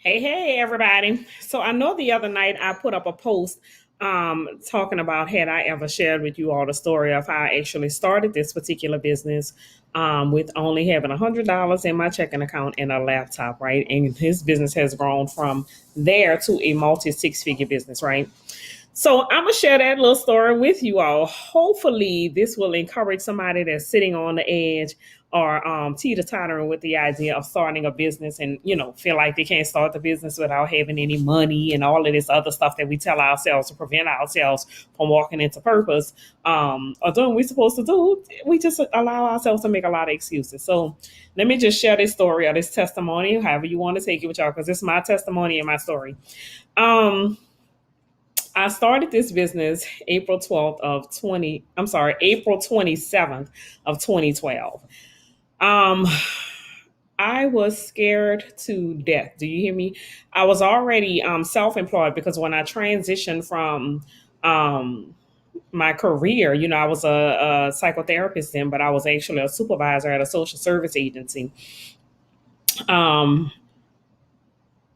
Hey, everybody. So I know the other night I put up a post talking about had I ever shared with you all the story of how I actually started this particular business with only having $100 in my checking account and a laptop, right? And his business has grown from there to a multi six-figure business, right? So I'm gonna share that little story with you all. Hopefully, this will encourage somebody that's sitting on the edge or teeter tottering with the idea of starting a business, and feel like they can't start the business without having any money and all of this other stuff that we tell ourselves to prevent ourselves from walking into purpose or doing what we're supposed to do. We just allow ourselves to make a lot of excuses. So let me just share this story or this testimony, however you want to take it with y'all, because it's my testimony and my story. Um, I started this business April 27th of 2012. Um, I was scared to death. Do you hear me? I was already self-employed because when I transitioned from um, my career, I was a psychotherapist then, but I was actually a supervisor at a social service agency. Um,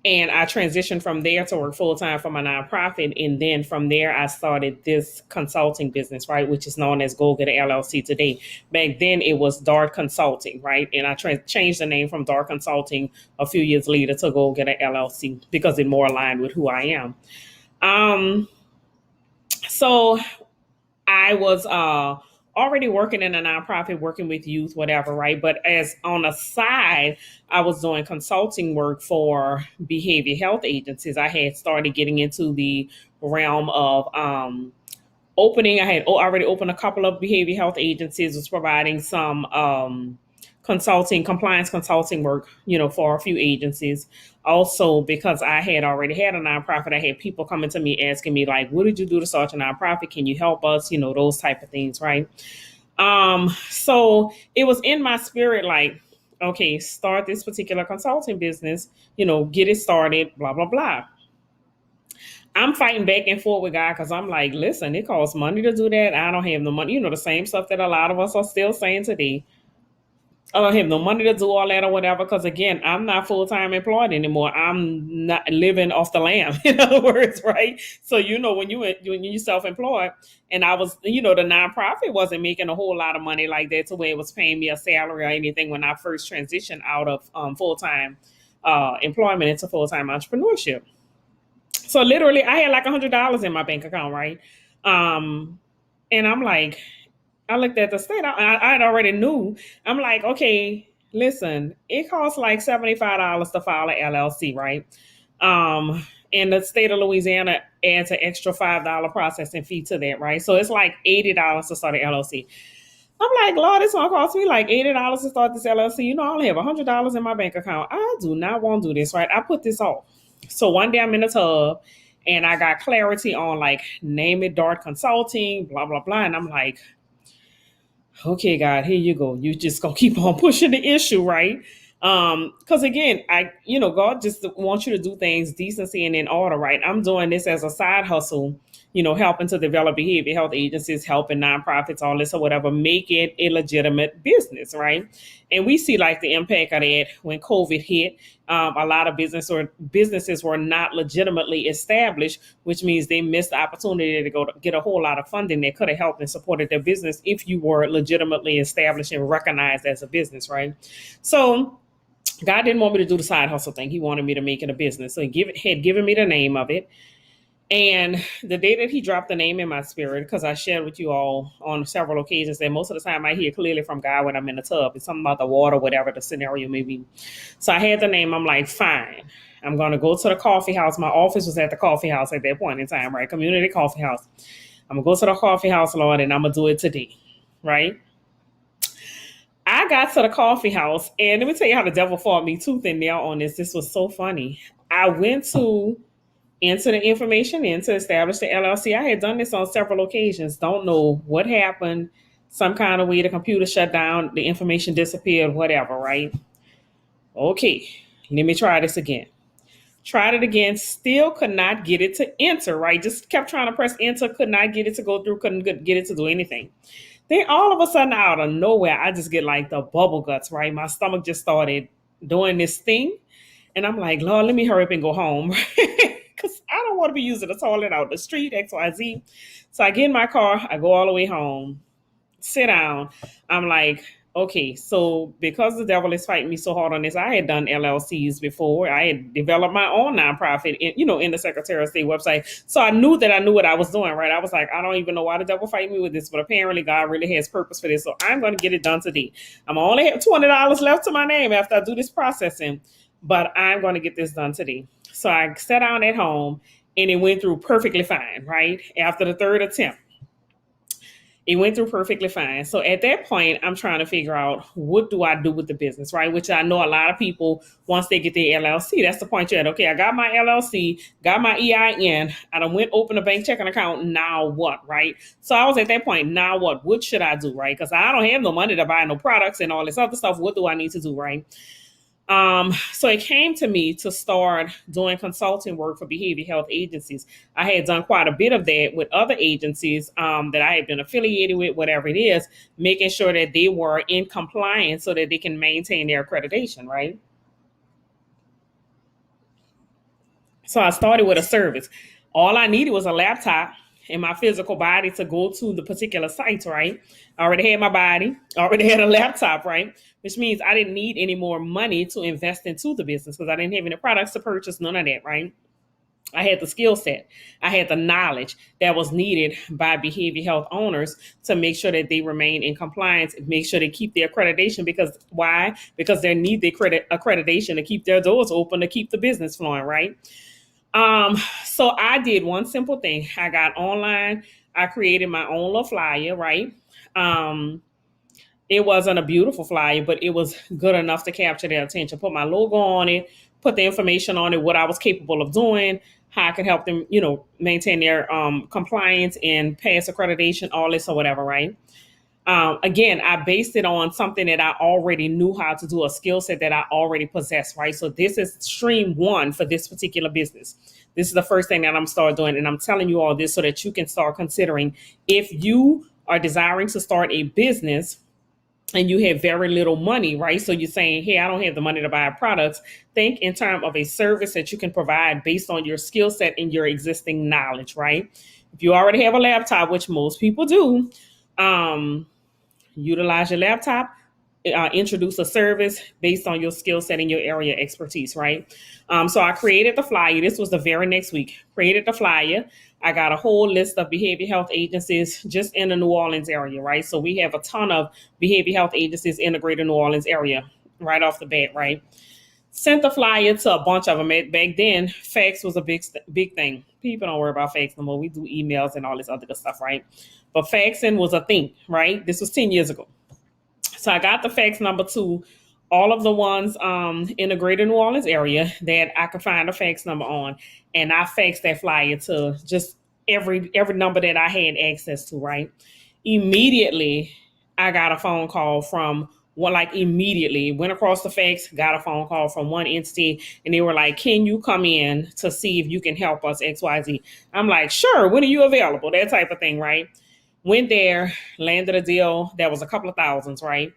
And I transitioned from there to work full time for my nonprofit. And then from there, I started this consulting business, right, which is known as Go Get LLC today. Back then, it was Dart Consulting, right? And I changed the name from Dart Consulting a few years later to Go Get LLC because it more aligned with who I am. Um, so I was already working in a nonprofit, working with youth, whatever, right? But as on the side, I was doing consulting work for behavior health agencies. I had started getting into the realm of opening. I had already opened a couple of behavior health agencies, was providing some compliance consulting work, for a few agencies. Also, because I had already had a nonprofit, I had people coming to me asking me like, "What did you do to start your nonprofit? Can you help us?" Those type of things, right? So it was in my spirit, like, okay, start this particular consulting business, get it started, blah blah blah. I'm fighting back and forth with God because I'm like, listen, it costs money to do that. I don't have no money. The same stuff that a lot of us are still saying today. I don't have no money to do all that or whatever. Because again, I'm not full time employed anymore. I'm not living off the land, in other words, right? So when you self employed, and I was, the nonprofit wasn't making a whole lot of money like that to where it was paying me a salary or anything when I first transitioned out of full time employment into full time entrepreneurship. So literally, I had like $100 in my bank account, right? Um, and I'm like, I looked at the state. I already knew. I'm like, okay, listen, it costs like $75 to file an LLC, right? And the state of Louisiana adds an extra $5 processing fee to that, right? So it's like $80 to start an LLC. I'm like, Lord, it's gonna cost me like $80 to start this LLC. I only have $100 in my bank account. I do not want to do this, right? I put this off. So one day I'm in the tub and I got clarity on like name it Dart Consulting, blah blah blah. And I'm like, okay, God, here you go. You just gonna keep on pushing the issue, right? Because again, God just wants you to do things decency and in order, right? I'm doing this as a side hustle, helping to develop behavior health agencies, helping nonprofits, all this or whatever, make it a legitimate business, right? And we see like the impact of that when COVID hit. A lot of businesses were not legitimately established, which means they missed the opportunity to go to get a whole lot of funding that could have helped and supported their business if you were legitimately established and recognized as a business, right? So God didn't want me to do the side hustle thing. He wanted me to make it a business. So had given me the name of it. And the day that he dropped the name in my spirit, because I shared with you all on several occasions that most of the time I hear clearly from God when I'm in the tub. It's something about the water, whatever the scenario may be. So I had the name. I'm like, fine. I'm going to go to the coffee house. My office was at the coffee house at that point in time, right? Community coffee house. I'm going to go to the coffee house, Lord, and I'm going to do it today, right? I got to the coffee house, and let me tell you how the devil fought me tooth and nail on this. This was so funny. I went to enter the information in to establish the LLC. I had done this on several occasions. Don't know what happened. Some kind of way the computer shut down, the information disappeared, whatever, right? Okay, let me try this again. Tried it again, still could not get it to enter, right? Just kept trying to press enter, could not get it to go through, couldn't get it to do anything. Then all of a sudden, out of nowhere, I just get like the bubble guts, right? My stomach just started doing this thing. And I'm like, Lord, let me hurry up and go home. Because I don't want to be using the toilet out the street, XYZ. So I get in my car, I go all the way home, sit down. I'm like, okay, so because the devil is fighting me so hard on this, I had done LLCs before. I had developed my own nonprofit, in the Secretary of State website. So I knew that I knew what I was doing, right? I was like, I don't even know why the devil fighting me with this, but apparently God really has purpose for this. So I'm going to get it done today. I'm only have $20 left to my name after I do this processing, but I'm going to get this done today. So I sat down at home and it went through perfectly fine, right? After the third attempt. It went through perfectly fine. So at that point, I'm trying to figure out what do I do with the business, right? Which I know a lot of people, once they get their LLC, that's the point you're at. Okay, I got my LLC, got my EIN, I done went open a bank checking account. Now what, right? So I was at that point, now what? What should I do, right? Because I don't have no money to buy no products and all this other stuff. What do I need to do, right? So it came to me to start doing consulting work for behavior health agencies. I had done quite a bit of that with other agencies that I had been affiliated with, whatever it is, making sure that they were in compliance so that they can maintain their accreditation, right? So I started with a service. All I needed was a laptop and my physical body to go to the particular sites, right? I already had my body, I already had a laptop, right? Which means I didn't need any more money to invest into the business because I didn't have any products to purchase, none of that, right? I had the skill set. I had the knowledge that was needed by behavior health owners to make sure that they remain in compliance, make sure they keep their accreditation. Because why? Because they need the accreditation to keep their doors open, to keep the business flowing, right? So I did one simple thing. I got online. I created my own little flyer, right? Um, it wasn't a beautiful flyer, but it was good enough to capture their attention. Put my logo on it, put the information on it, what I was capable of doing, how I could help them, maintain their compliance and pass accreditation, all this or whatever, right? Again, I based it on something that I already knew how to do, a skill set that I already possessed, right? So this is stream one for this particular business. This is the first thing that I'm start doing. And I'm telling you all this so that you can start considering if you are desiring to start a business and you have very little money, right? So you're saying, hey, I don't have the money to buy products. Think in terms of a service that you can provide based on your skill set and your existing knowledge, right? If you already have a laptop, which most people do, utilize your laptop, introduce a service based on your skill set and your area expertise, right? So I created the flyer. This was the very next week. Created the flyer. I got a whole list of behavior health agencies just in the New Orleans area, right? So we have a ton of behavior health agencies in the greater New Orleans area right off the bat, right? Sent the flyer to a bunch of them. Back then, fax was a big thing. People don't worry about fax no more. We do emails and all this other good stuff, right? But faxing was a thing, right? This was 10 years ago. So I got the fax number to all of the ones in the greater New Orleans area that I could find a fax number on. And I faxed that flyer to just every number that I had access to, right? Immediately, I got a phone call from one, like immediately went across the fax, got a phone call from one entity, and they were like, can you come in to see if you can help us, XYZ? I'm like, sure, when are you available? That type of thing, right? Went there, landed a deal that was a couple of thousands, right?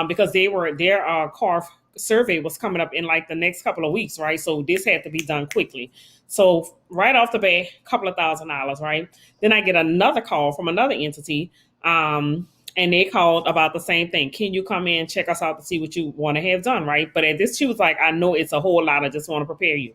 Because their car survey was coming up in like the next couple of weeks, right? So this had to be done quickly. So right off the bat, a couple of $1,000s, right? Then I get another call from another entity, and they called about the same thing. Can you come in, check us out to see what you want to have done, right? But at this, she was like, I know it's a whole lot. I just want to prepare you.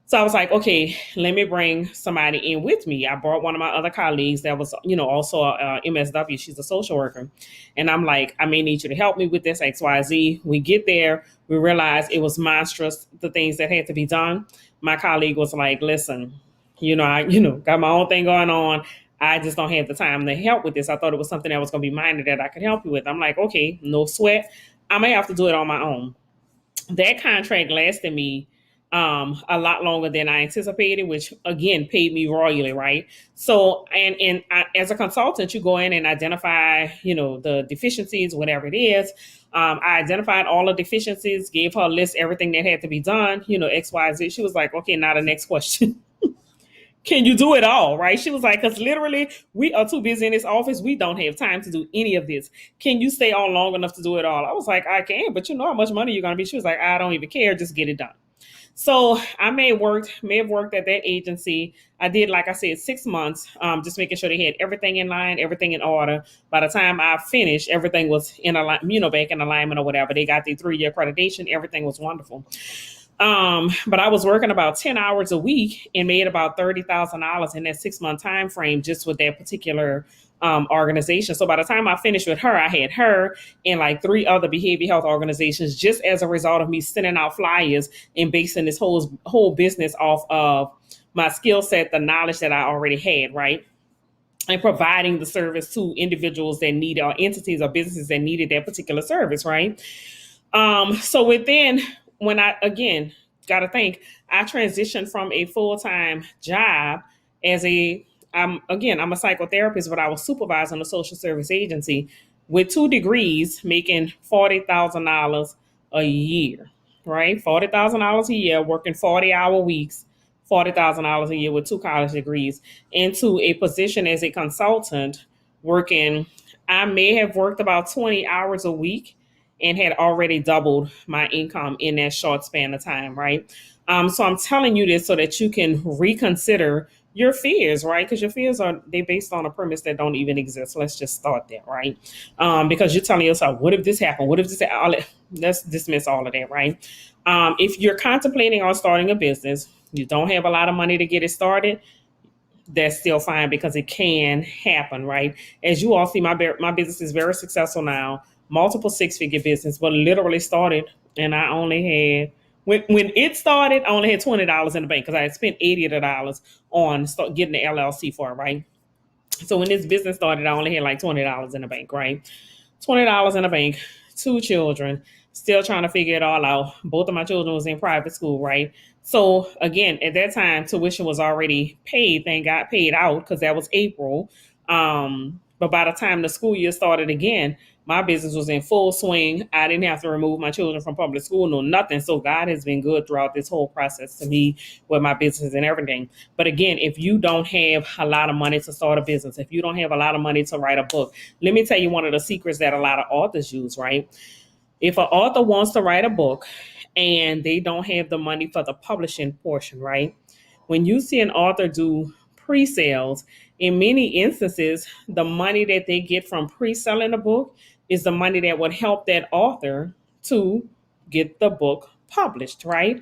So I was like, okay, let me bring somebody in with me. I brought one of my other colleagues that was, also a MSW. She's a social worker. And I'm like, I may need you to help me with this XYZ. We get there. We realize it was monstrous, the things that had to be done. My colleague was like, listen, I got my own thing going on. I just don't have the time to help with this. I thought it was something that was going to be minor that I could help you with. I'm like, okay, no sweat. I may have to do it on my own. That contract lasted me a lot longer than I anticipated, which again paid me royally, right? So, as a consultant, you go in and identify, the deficiencies, whatever it is. I identified all the deficiencies, gave her a list, everything that had to be done, X, Y, Z. She was like, okay, now the next question. Can you do it all? Right? She was like, because literally we are too busy in this office. We don't have time to do any of this. Can you stay on long enough to do it all? I was like, I can, but you know how much money you're going to be. She was like, I don't even care. Just get it done. So I may have worked at that agency. I did, like I said, 6 months, just making sure they had everything in line, everything in order. By the time I finished, everything was in alignment, back in alignment or whatever. They got the 3 year accreditation. Everything was wonderful. But I was working about 10 hours a week and made about $30,000 in that 6 month time frame just with that particular organization. So by the time I finished with her, I had her and like 3 other behavior health organizations just as a result of me sending out flyers and basing this whole business off of my skill set, the knowledge that I already had, right? And providing the service to individuals that need or entities or businesses that needed that particular service, right? So within when I again gotta think, I transitioned from a full-time job as I'm a psychotherapist, but I was supervising a social service agency with 2 degrees, making $40,000 a year, right? $40,000 a year, working 40-hour weeks, $40,000 a year with 2 college degrees, into a position as a consultant working. I may have worked about 20 hours a week and had already doubled my income in that short span of time, right? So I'm telling you this so that you can reconsider your fears, right? Because your fears they based on a premise that don't even exist. Let's just start there, right? Because you're telling yourself, what if this happened? What if this? Let's dismiss all of that, right? If you're contemplating on starting a business, you don't have a lot of money to get it started, that's still fine because it can happen, right? As you all see, my business is very successful now, multiple 6 figure business, but literally started and I only had when it started, I only had $20 in the bank because I had spent $80 on getting the LLC for it, right? So when this business started, I only had like $20 in the bank, right? $20 in the bank, 2 children, still trying to figure it all out. Both of my children was in private school, right? So again, at that time, tuition was already paid. Thank God, paid out because that was April. But by the time the school year started again, my business was in full swing. I didn't have to remove my children from public school, no nothing. So God has been good throughout this whole process to me with my business and everything. But again, if you don't have a lot of money to start a business, if you don't have a lot of money to write a book, let me tell you one of the secrets that a lot of authors use, right? If an author wants to write a book and they don't have the money for the publishing portion, right? When you see an author do pre-sales, in many instances, the money that they get from pre-selling a book is the money that would help that author to get the book published, right?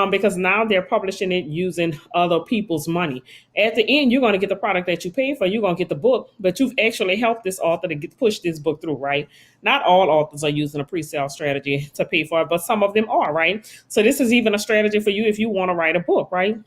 Because now they're publishing it using other people's money. At the end, you're going to get the product that you paid for. You're going to get the book, but you've actually helped this author to push this book through, right? Not all authors are using a pre-sale strategy to pay for it, but some of them are, right? So this is even a strategy for you if you want to write a book, right?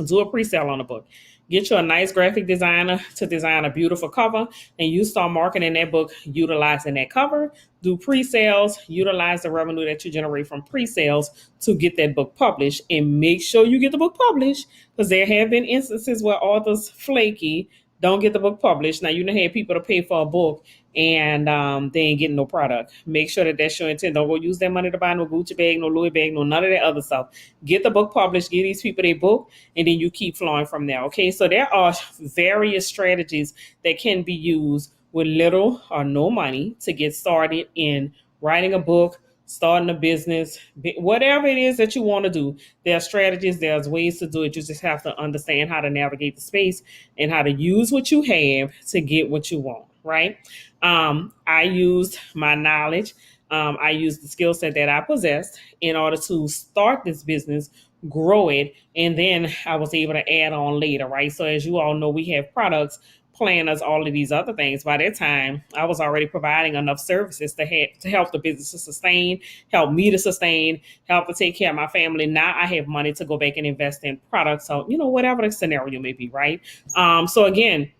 Do a pre-sale on the book. Get you a nice graphic designer to design a beautiful cover, and you start marketing that book utilizing that cover. Do pre-sales, utilize the revenue that you generate from pre-sales to get that book published, and make sure you get the book published because there have been instances where authors flaky, don't get the book published. Now you don't have people to pay for a book and they ain't getting no product. Make sure that that's your intent. Don't go use that money to buy no Gucci bag, no Louis bag, no none of that other stuff. Get the book published, give these people their book, and then you keep flowing from there. Okay, so there are various strategies that can be used with little or no money to get started in writing a book, starting a business, whatever it is that you want to do. There are strategies, there's ways to do it. You just have to understand how to navigate the space and how to use what you have to get what you want, right? I used my knowledge. I used the skill set that I possessed in order to start this business, grow it, and then I was able to add on later, right? So as you all know, we have products, planners, all of these other things. By that time, I was already providing enough services to help the business to sustain, help me to sustain, help to take care of my family. Now I have money to go back and invest in products. So, whatever the scenario may be, right? So again,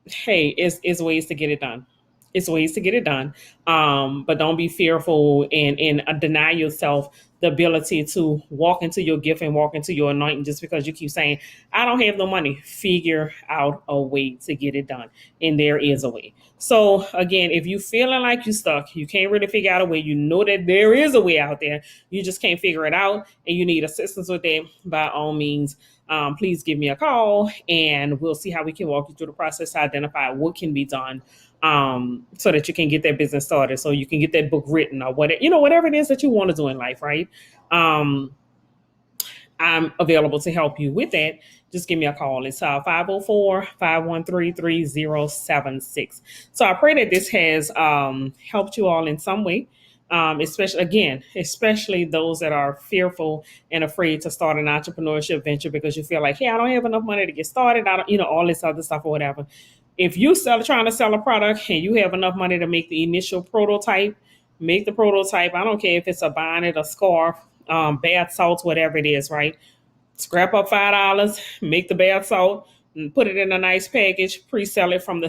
hey, it's ways to get it done. It's ways to get it done. But don't be fearful and deny yourself the ability to walk into your gift and walk into your anointing just because you keep saying, I don't have no money. Figure out a way to get it done. And there is a way. So again, if you feeling like you're stuck, you can't really figure out a way, you know that there is a way out there. You just can't figure it out and you need assistance with that, by all means, please give me a call and we'll see how we can walk you through the process to identify what can be done, so that you can get that business started, so you can get that book written or whatever, whatever it is that you want to do in life, right? I'm available to help you with that. Just give me a call. It's 504-513-3076. So I pray that this has helped you all in some way. Especially those that are fearful and afraid to start an entrepreneurship venture because you feel like, hey, I don't have enough money to get started. I don't, all this other stuff or whatever. If you trying to sell a product and you have enough money to make the initial prototype, make the prototype. I don't care if it's a bonnet, a scarf, bath salts, whatever it is, right? Scrap up $5, make the bath salt, and put it in a nice package, pre-sell it from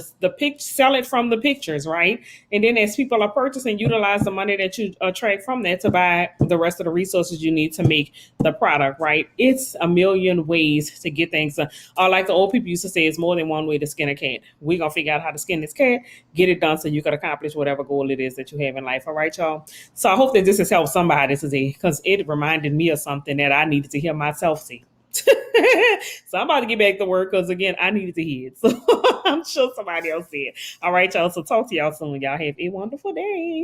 sell it from the pictures, right? And then as people are purchasing, utilize the money that you attract from that to buy the rest of the resources you need to make the product, right? It's a million ways to get things done. Like the old people used to say, it's more than one way to skin a cat. We're gonna figure out how to skin this cat, get it done so you can accomplish whatever goal it is that you have in life. All right, y'all. So I hope that this has helped somebody today because it reminded me of something that I needed to hear myself say. So I'm about to get back to work because again, I needed to hear it. So I'm sure somebody else said. All right, y'all. So talk to y'all soon. Y'all have a wonderful day.